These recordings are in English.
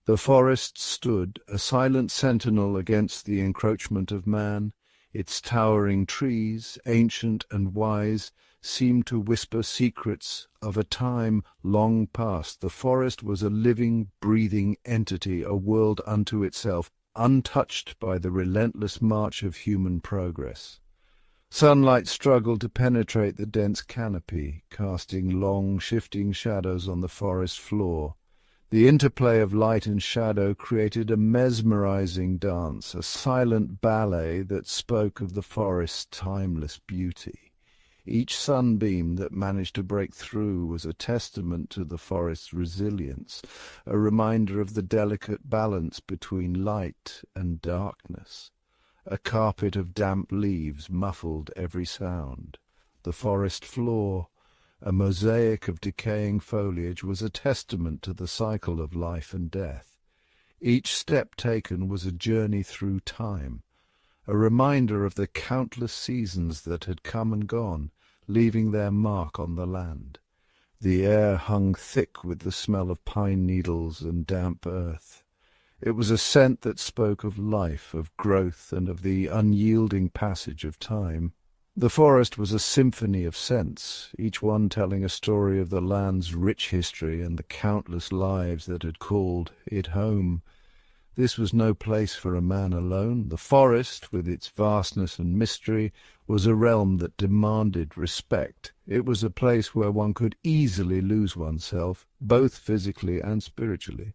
The forest stood, a silent sentinel against the encroachment of man. Its towering trees, ancient and wise, seemed to whisper secrets of a time long past. The forest was a living, breathing entity, a world unto itself, untouched by the relentless march of human progress. Sunlight struggled to penetrate the dense canopy, casting long, shifting shadows on the forest floor. The interplay of light and shadow created a mesmerizing dance, a silent ballet that spoke of the forest's timeless beauty. Each sunbeam that managed to break through was a testament to the forest's resilience, a reminder of the delicate balance between light and darkness. A carpet of damp leaves muffled every sound. The forest floor, a mosaic of decaying foliage, was a testament to the cycle of life and death. Each step taken was a journey through time, a reminder of the countless seasons that had come and gone, leaving their mark on the land. The air hung thick with the smell of pine needles and damp earth. It was a scent that spoke of life, of growth, and of the unyielding passage of time. The forest was a symphony of scents, each one telling a story of the land's rich history and the countless lives that had called it home. This was no place for a man alone. The forest, with its vastness and mystery, was a realm that demanded respect. It was a place where one could easily lose oneself, both physically and spiritually.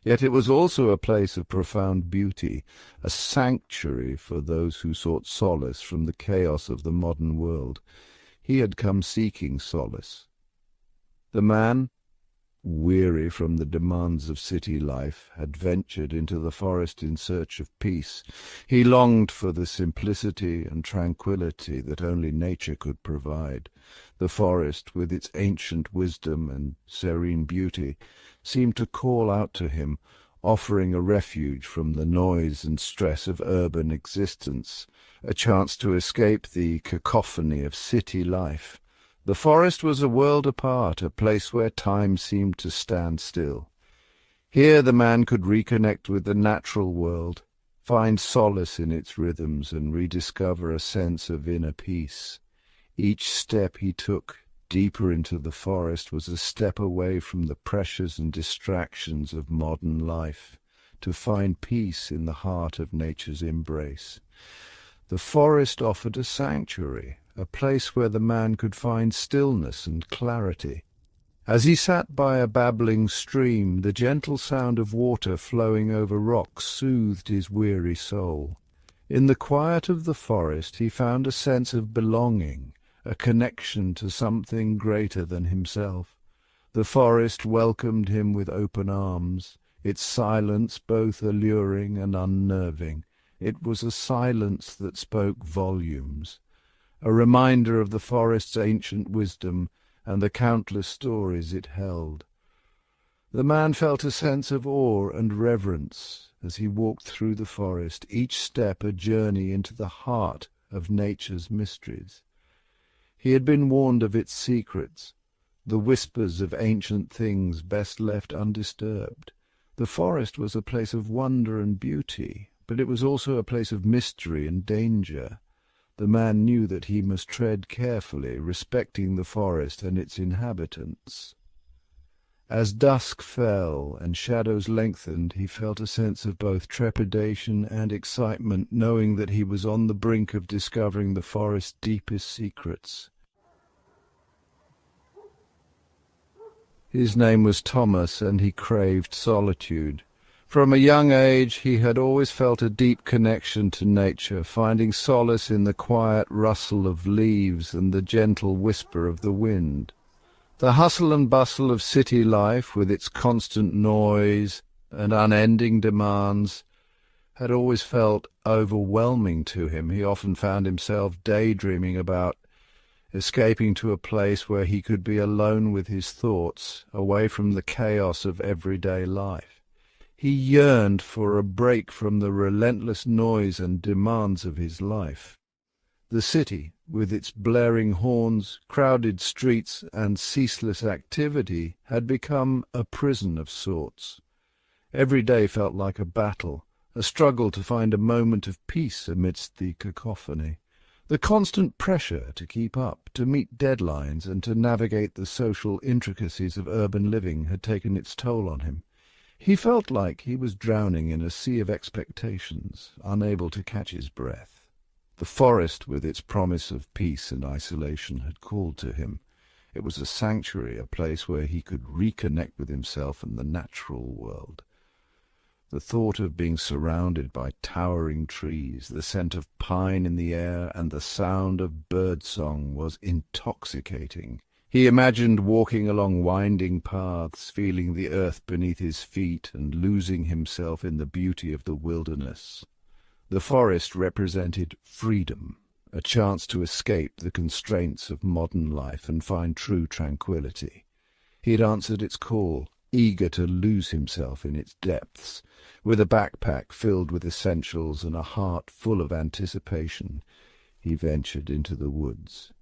Yet it was also a place of profound beauty, a sanctuary for those who sought solace from the chaos of the modern world. He had come seeking solace. The man, weary from the demands of city life, had ventured into the forest in search of peace. He longed for the simplicity and tranquility that only nature could provide. The forest, with its ancient wisdom and serene beauty, seemed to call out to him, offering a refuge from the noise and stress of urban existence, a chance to escape the cacophony of city life. The forest was a world apart, a place where time seemed to stand still. Here the man could reconnect with the natural world, find solace in its rhythms, and rediscover a sense of inner peace. Each step he took deeper into the forest was a step away from the pressures and distractions of modern life, to find peace in the heart of nature's embrace. The forest offered a sanctuary, a place where the man could find stillness and clarity. As he sat by a babbling stream, the gentle sound of water flowing over rocks soothed his weary soul. In the quiet of the forest he found a sense of belonging, a connection to something greater than himself. The forest welcomed him with open arms, its silence both alluring and unnerving. It was a silence that spoke volumes, a reminder of the forest's ancient wisdom and the countless stories it held. The man felt a sense of awe and reverence as he walked through the forest, each step a journey into the heart of nature's mysteries. He had been warned of its secrets, the whispers of ancient things best left undisturbed. The forest was a place of wonder and beauty, but it was also a place of mystery and danger. The man knew that he must tread carefully, respecting the forest and its inhabitants. As dusk fell and shadows lengthened, he felt a sense of both trepidation and excitement, knowing that he was on the brink of discovering the forest's deepest secrets. His name was Thomas, and he craved solitude. From a young age he had always felt a deep connection to nature, finding solace in the quiet rustle of leaves and the gentle whisper of the wind. The hustle and bustle of city life, with its constant noise and unending demands, had always felt overwhelming to him. He often found himself daydreaming about escaping to a place where he could be alone with his thoughts, away from the chaos of everyday life. He yearned for a break from the relentless noise and demands of his life. The city, with its blaring horns, crowded streets, and ceaseless activity, had become a prison of sorts. Every day felt like a battle, a struggle to find a moment of peace amidst the cacophony. The constant pressure to keep up, to meet deadlines, and to navigate the social intricacies of urban living had taken its toll on him. He felt like he was drowning in a sea of expectations, unable to catch his breath. The forest, with its promise of peace and isolation, had called to him. It was a sanctuary, a place where he could reconnect with himself and the natural world. The thought of being surrounded by towering trees, the scent of pine in the air, and the sound of birdsong was intoxicating. He imagined walking along winding paths, feeling the earth beneath his feet and losing himself in the beauty of the wilderness. The forest represented freedom, a chance to escape the constraints of modern life and find true tranquility. He had answered its call, eager to lose himself in its depths. With a backpack filled with essentials and a heart full of anticipation, he ventured into the woods.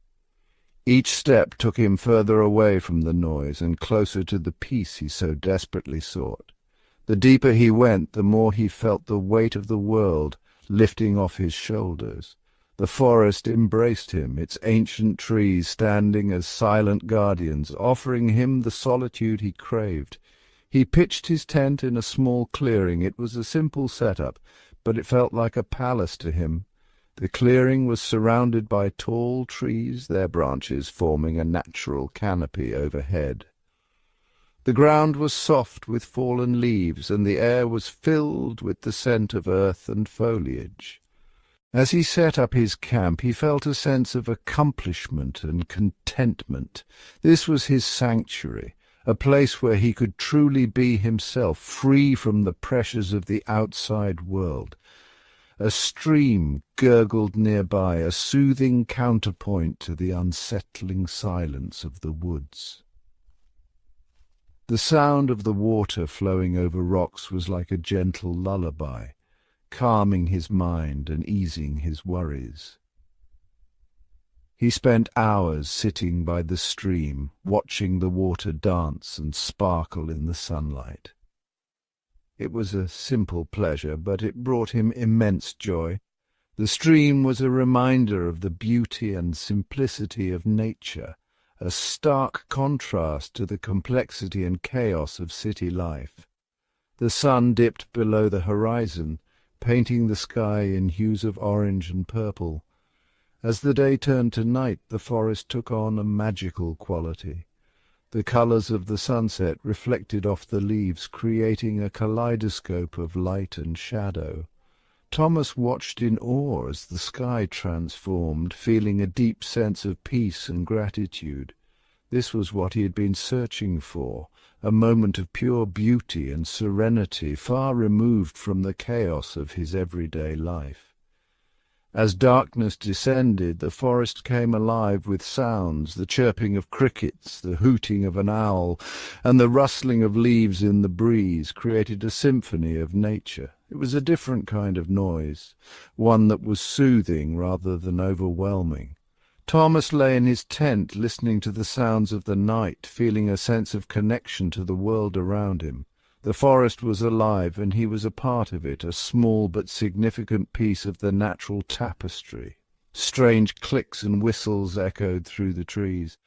Each step took him further away from the noise and closer to the peace he so desperately sought. The deeper he went, the more he felt the weight of the world lifting off his shoulders. The forest embraced him, its ancient trees standing as silent guardians, offering him the solitude he craved. He pitched his tent in a small clearing. It was a simple setup, but it felt like a palace to him. The clearing was surrounded by tall trees, their branches forming a natural canopy overhead. The ground was soft with fallen leaves, and the air was filled with the scent of earth and foliage. As he set up his camp, he felt a sense of accomplishment and contentment. This was his sanctuary, a place where he could truly be himself, free from the pressures of the outside world. A stream gurgled nearby, a soothing counterpoint to the unsettling silence of the woods. The sound of the water flowing over rocks was like a gentle lullaby, calming his mind and easing his worries. He spent hours sitting by the stream, watching the water dance and sparkle in the sunlight. It was a simple pleasure, but it brought him immense joy. The stream was a reminder of the beauty and simplicity of nature, a stark contrast to the complexity and chaos of city life. The sun dipped below the horizon, painting the sky in hues of orange and purple. As the day turned to night, the forest took on a magical quality. The colours of the sunset reflected off the leaves, creating a kaleidoscope of light and shadow. Thomas watched in awe as the sky transformed, feeling a deep sense of peace and gratitude. This was what he had been searching for, a moment of pure beauty and serenity, far removed from the chaos of his everyday life. As darkness descended, the forest came alive with sounds, the chirping of crickets, the hooting of an owl, and the rustling of leaves in the breeze created a symphony of nature. It was a different kind of noise, one that was soothing rather than overwhelming. Thomas lay in his tent, listening to the sounds of the night, feeling a sense of connection to the world around him. The forest was alive, and he was a part of it, a small but significant piece of the natural tapestry. Strange clicks and whistles echoed through the trees.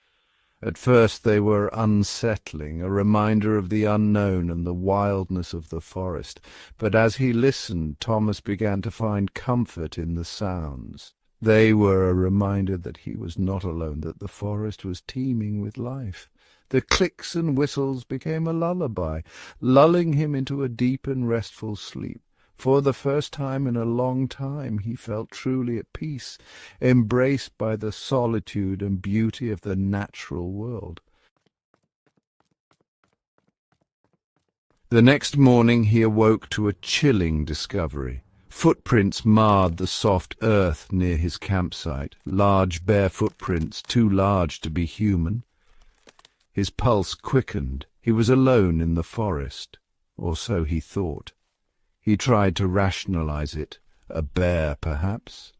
At first they were unsettling, a reminder of the unknown and the wildness of the forest. But as he listened, Thomas began to find comfort in the sounds. They were a reminder that he was not alone, that the forest was teeming with life. The clicks and whistles became a lullaby, lulling him into a deep and restful sleep. For the first time in a long time he felt truly at peace, embraced by the solitude and beauty of the natural world. The next morning he awoke to a chilling discovery. Footprints marred the soft earth near his campsite, large bare footprints too large to be human. His pulse quickened. He was alone in the forest, or so he thought. He tried to rationalize it. A bear, perhaps?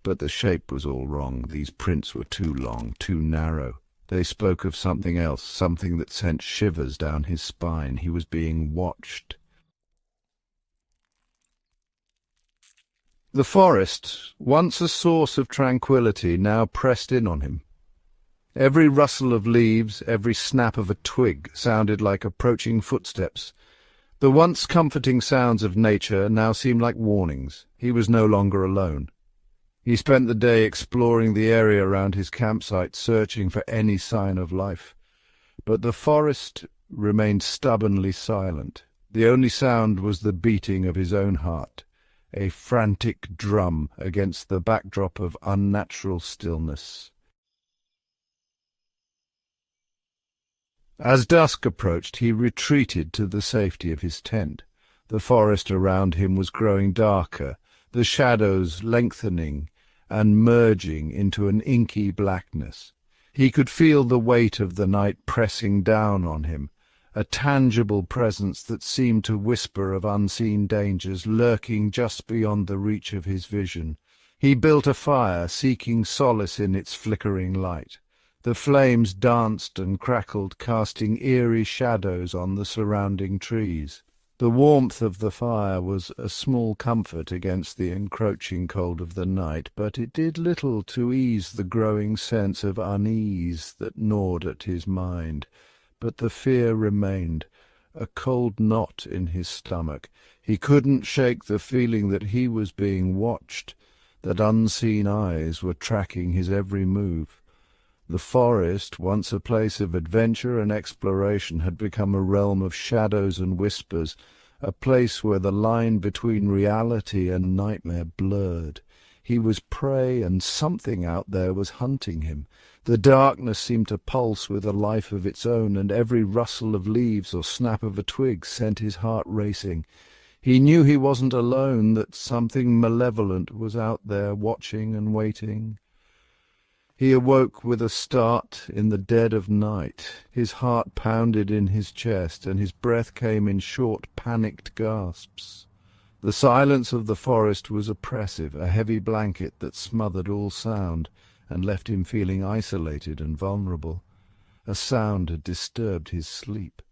But the shape was all wrong. These prints were too long, too narrow. They spoke of something else, something that sent shivers down his spine. He was being watched. The forest, once a source of tranquility, now pressed in on him. Every rustle of leaves, every snap of a twig sounded like approaching footsteps. The once comforting sounds of nature now seemed like warnings. He was no longer alone. He spent the day exploring the area around his campsite, searching for any sign of life. But the forest remained stubbornly silent. The only sound was the beating of his own heart, a frantic drum against the backdrop of unnatural stillness. As dusk approached, he retreated to the safety of his tent. The forest around him was growing darker, the shadows lengthening and merging into an inky blackness. He could feel the weight of the night pressing down on him, a tangible presence that seemed to whisper of unseen dangers lurking just beyond the reach of his vision. He built a fire, seeking solace in its flickering light. The flames danced and crackled, casting eerie shadows on the surrounding trees. The warmth of the fire was a small comfort against the encroaching cold of the night, but it did little to ease the growing sense of unease that gnawed at his mind. But the fear remained, a cold knot in his stomach. He couldn't shake the feeling that he was being watched, that unseen eyes were tracking his every move. The forest, once a place of adventure and exploration, had become a realm of shadows and whispers, a place where the line between reality and nightmare blurred. He was prey, and something out there was hunting him. The darkness seemed to pulse with a life of its own, and every rustle of leaves or snap of a twig sent his heart racing. He knew he wasn't alone, that something malevolent was out there watching and waiting. He awoke with a start in the dead of night. His heart pounded in his chest, and his breath came in short, panicked gasps. The silence of the forest was oppressive, a heavy blanket that smothered all sound, and left him feeling isolated and vulnerable. A sound had disturbed his sleep.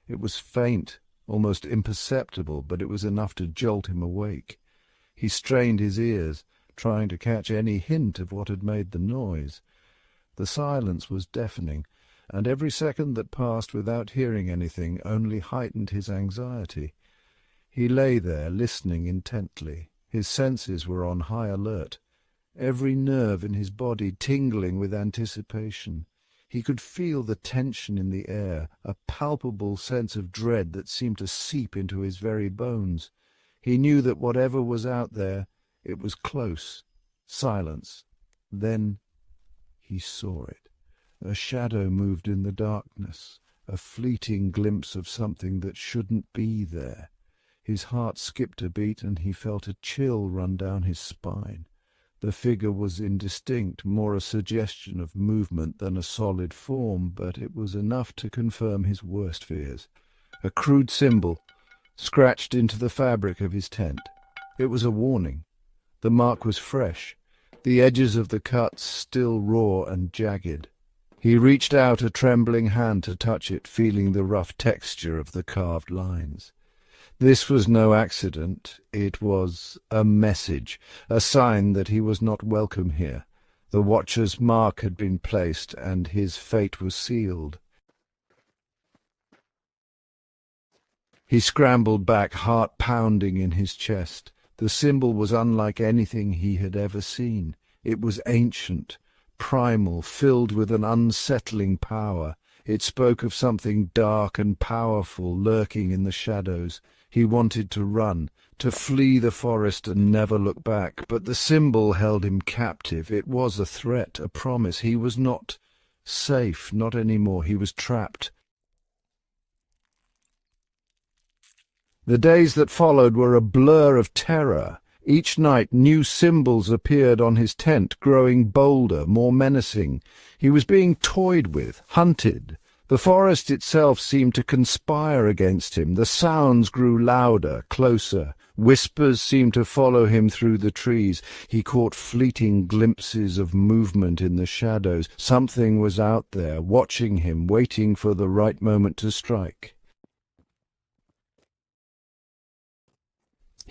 It was faint, almost imperceptible, but it was enough to jolt him awake. He strained his ears, trying to catch any hint of what had made the noise. The silence was deafening, and every second that passed without hearing anything only heightened his anxiety. He lay there, listening intently. His senses were on high alert, every nerve in his body tingling with anticipation. He could feel the tension in the air, a palpable sense of dread that seemed to seep into his very bones. He knew that whatever was out there, it was close. Silence. Then he saw it. A shadow moved in the darkness, a fleeting glimpse of something that shouldn't be there. His heart skipped a beat, and he felt a chill run down his spine. The figure was indistinct, more a suggestion of movement than a solid form, but it was enough to confirm his worst fears. A crude symbol, scratched into the fabric of his tent. It was a warning. The mark was fresh, the edges of the cuts still raw and jagged. He reached out a trembling hand to touch it, feeling the rough texture of the carved lines. This was no accident. It was a message, a sign that he was not welcome here. The Watcher's mark had been placed, and his fate was sealed. He scrambled back, heart pounding in his chest. The symbol was unlike anything he had ever seen. It was ancient, primal, filled with an unsettling power. It spoke of something dark and powerful lurking in the shadows. He wanted to run, to flee the forest and never look back, but the symbol held him captive. It was a threat, a promise. He was not safe, not anymore. He was trapped. The days that followed were a blur of terror. Each night new symbols appeared on his tent, growing bolder, more menacing. He was being toyed with, hunted. The forest itself seemed to conspire against him. The sounds grew louder, closer. Whispers seemed to follow him through the trees. He caught fleeting glimpses of movement in the shadows. Something was out there, watching him, waiting for the right moment to strike.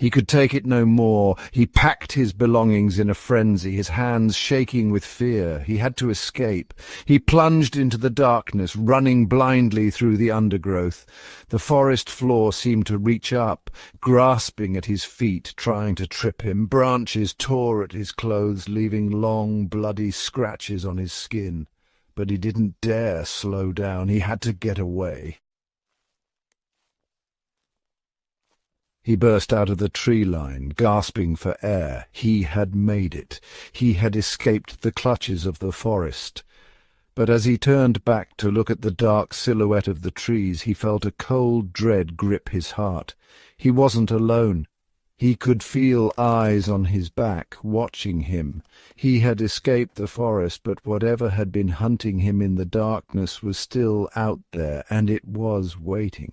He could take it no more. He packed his belongings in a frenzy, his hands shaking with fear. He had to escape. He plunged into the darkness, running blindly through the undergrowth. The forest floor seemed to reach up, grasping at his feet, trying to trip him. Branches tore at his clothes, leaving long, bloody scratches on his skin. But he didn't dare slow down. He had to get away. He burst out of the tree line, gasping for air. He had made it. He had escaped the clutches of the forest. But as he turned back to look at the dark silhouette of the trees, he felt a cold dread grip his heart. He wasn't alone. He could feel eyes on his back, watching him. He had escaped the forest, but whatever had been hunting him in the darkness was still out there, and it was waiting.